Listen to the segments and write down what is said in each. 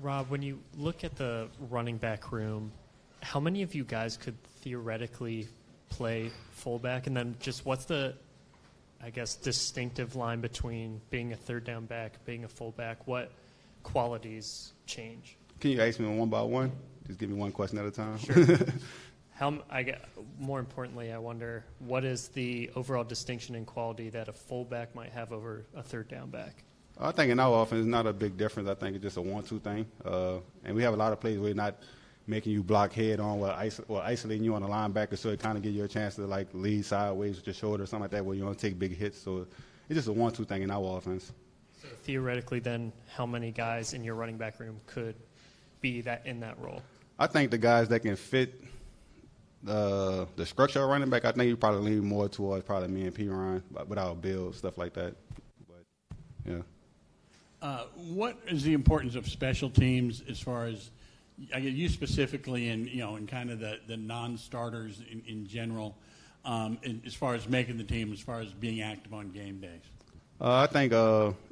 Rob, when you look at the running back room, how many of you guys could theoretically play fullback? And then just what's the, I guess, distinctive line between being a third down back, being a fullback? What qualities change? Can you ask me one by one? Just give me one question at a time. Sure. More importantly, I wonder, what is the overall distinction in quality that a fullback might have over a third down back? I think in our offense, it's not a big difference. I think it's just a 1-2 thing. And we have a lot of plays where we're not making you block head on or isolating you on the linebacker, so it kind of gives you a chance to, like, lead sideways with your shoulder or something like that where you don't take big hits. So it's just a 1-2 thing in our offense. So theoretically, then, how many guys in your running back room could be in that role? I think the guys that can fit the structure of running back, I think you probably lean more towards probably me and P. Ryan with our build, stuff like that. But, yeah. What is the importance of special teams as far as, I get you specifically in kind of the non-starters in general, as far as making the team, as far as being active on game days? I think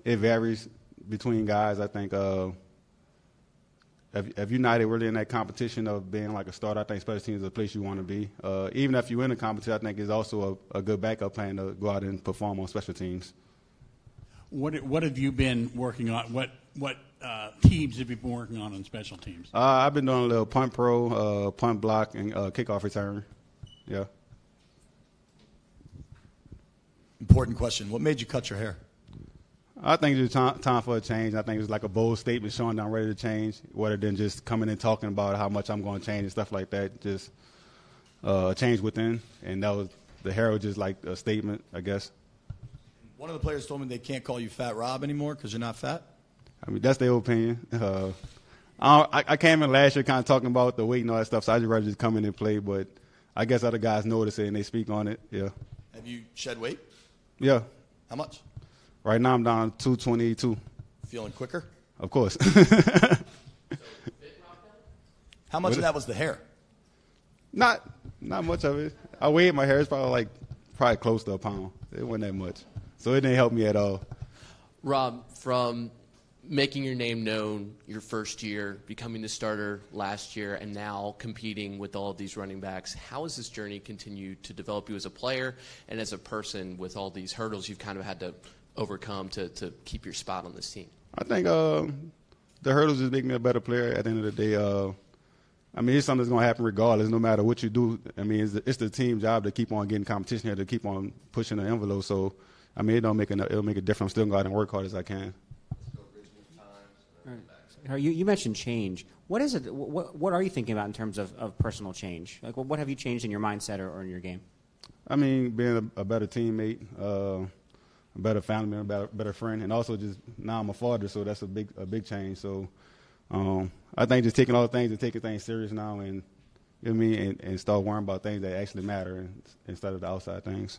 it varies between guys. I think if you're not really in that competition of being like a starter, I think special teams is a place you want to be. Even if you're in a competition, I think it's also a good backup plan to go out and perform on special teams. What have you been working on? What teams have you been working on special teams? I've been doing a little punt pro, punt block, and kickoff return. Yeah. Important question. What made you cut your hair? I think it's time for a change. I think it's like a bold statement showing that I'm ready to change, rather than just coming and talking about how much I'm going to change and stuff like that. Just a change within, and the hair was just like a statement, I guess. One of the players told me they can't call you Fat Rob anymore because you're not fat. I mean, that's their opinion. I came in last year kind of talking about the weight and all that stuff, so I just rather just come in and play. But I guess other guys notice it and they speak on it. Yeah. Have you shed weight? Yeah. How much? Right now I'm down 222. Feeling quicker? Of course. How much of that was the hair? Not much of it. I weighed my hair. It's probably close to a pound. It wasn't that much. So it didn't help me at all. Rob, from making your name known your first year, becoming the starter last year, and now competing with all of these running backs, how has this journey continued to develop you as a player and as a person with all these hurdles you've kind of had to overcome to keep your spot on this team? I think the hurdles just make me a better player at the end of the day. I mean, it's something that's going to happen regardless, no matter what you do. I mean, it's the team job to keep on getting competition here, to keep on pushing the envelope. So, I mean, it'll make a difference. I'm still going to go out and work hard as I can. Right. You mentioned change. What is it? What are you thinking about in terms of personal change? Like, what have you changed in your mindset or in your game? I mean, being a better teammate, a better family member, a better friend, and also just now I'm a father, so that's a big change. So I think just taking all the things and taking things serious now, and you know what I mean, and start worrying about things that actually matter instead of the outside things.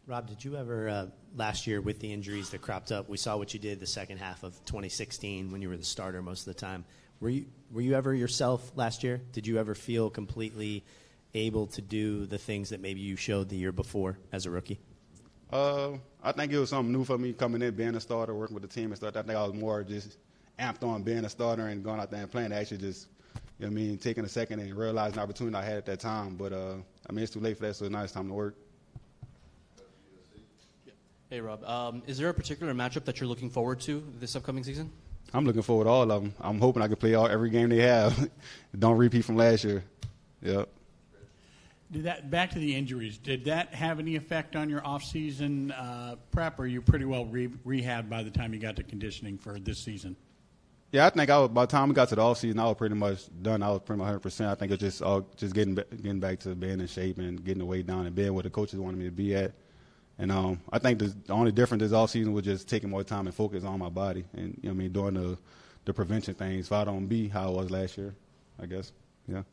Rob, did you ever, last year with the injuries that cropped up, we saw what you did the second half of 2016 when you were the starter most of the time. Were you ever yourself last year? Did you ever feel completely able to do the things that maybe you showed the year before as a rookie? I think it was something new for me coming in, being a starter, working with the team and stuff. I think I was more just amped on being a starter and going out there and playing, actually just, you know what I mean, taking a second and realizing the opportunity I had at that time. But, I mean, it's too late for that, so now it's time to work. Hey, Rob. Is there a particular matchup that you're looking forward to this upcoming season? I'm looking forward to all of them. I'm hoping I can play every game they have. Don't repeat from last year. Yep. Back to the injuries, did that have any effect on your off-season prep, or are you pretty well rehabbed by the time you got to conditioning for this season? Yeah, I think by the time we got to the off-season, I was pretty much done. I was pretty much 100%. I think it's just getting back to being in shape and getting the weight down and being where the coaches wanted me to be at. And I think the only difference this offseason was just taking more time and focus on my body and, you know what I mean, doing the prevention things so I don't be how I was last year, I guess. Yeah.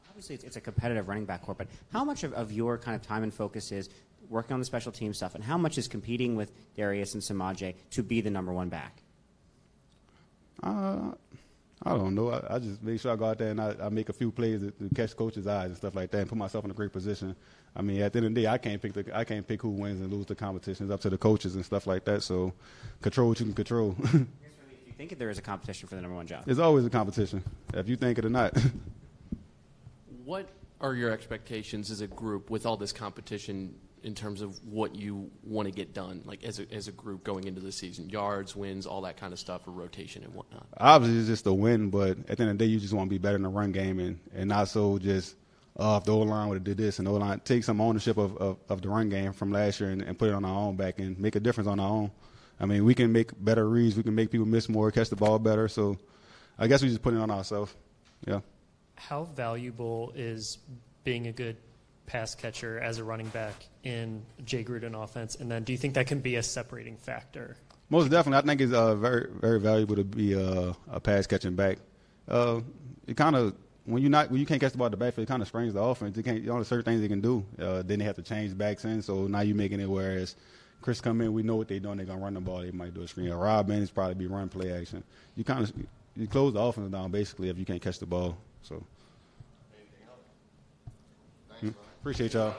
Obviously, it's a competitive running back corps, but how much of your kind of time and focus is working on the special team stuff, and how much is competing with Darius and Samaje to be the number one back? I don't know. I just make sure I go out there and I make a few plays to catch coaches' eyes and stuff like that and put myself in a great position. I mean, at the end of the day, I can't pick who wins and lose the competition. It's up to the coaches and stuff like that. So control what you can control. I guess really, if you think there is a competition for the number one job? There's always a competition, if you think it or not. What are your expectations as a group with all this competition in terms of what you want to get done, like as a group going into the season? Yards, wins, all that kind of stuff, or rotation and whatnot. Obviously, it's just a win, but at the end of the day, you just want to be better in the run game and not so just if the O-line would have did this and the O-line take some ownership of the run game from last year and put it on our own back and make a difference on our own. I mean, we can make better reads. We can make people miss more, catch the ball better. So I guess we just put it on ourselves. Yeah. How valuable is being a good pass catcher as a running back in Jay Gruden offense? And then do you think that can be a separating factor? Most definitely. I think it's very, very valuable to be a pass catching back. It kind of when you can't catch the ball at the backfield, it kind of strains the offense. You only certain things they can do. Then they have to change backs in. So now you're making it whereas Chris come in, we know what they're doing. They're gonna run the ball. They might do a screen. Rob in is probably be run play action. You close the offense down basically if you can't catch the ball. So. Appreciate y'all.